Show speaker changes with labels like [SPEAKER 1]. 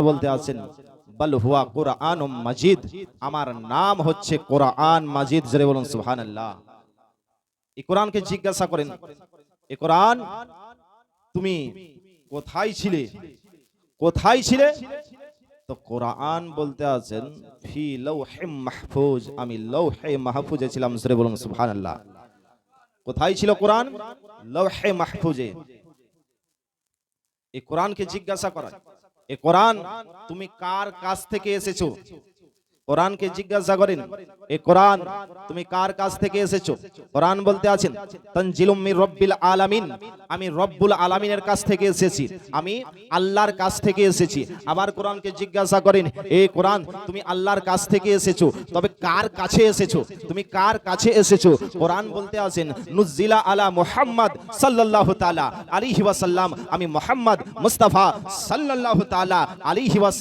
[SPEAKER 1] বলতে আছেন বল হুয়া কুরআনুম মাজিদ, আমার নাম হচ্ছে কোরআন মাজিদ। জোরে বলুন সুবহানাল্লাহ। এই কোরআনকে জিজ্ঞাসা করেন, এই কোরআন তুমি কোথায় ছিলে, কোথায় ছিলে? তো কোরআন বলতে আছেন ফি লাউহে মাহফুজ, আমি লৌহে মাহফুজে ছিলাম। জোরে বলুন সুবহানাল্লাহ। কোথায় ছিল কোরআন? লৌহে মাহফুজে। এই কোরআনকে জিজ্ঞাসা করা, এই কোরআন তুমি কার কাছ থেকে এসেছো? কোরআনকে জিজ্ঞাসা করেন, এই কোরআন তুমি কার কাছ থেকে এসেছো? কোরআন বলতে আছেন তানজিলুম মির রব্বিল আলামিন, আমি রব্বুল আলামিনের কাছ থেকে এসেছি, আমি আল্লাহর কাছ থেকে এসেছি। আবার কোরআনকে জিজ্ঞাসা করেন, এই কোরআন তুমি আল্লাহর কাছ থেকে এসেছো, তবে কার কাছে এসেছো? তুমি কার কাছে এসেছো? কোরআন বলতে আছেন নুজিলা আলা মুহাম্মদ সাল্লাল্লাহু তাআলা আলাইহি ওয়াসাল্লাম, আমি মুহাম্মদ মুস্তাফা সাল্লাল্লাহু তাআলা আলাইহি ওয়াসাল্লাম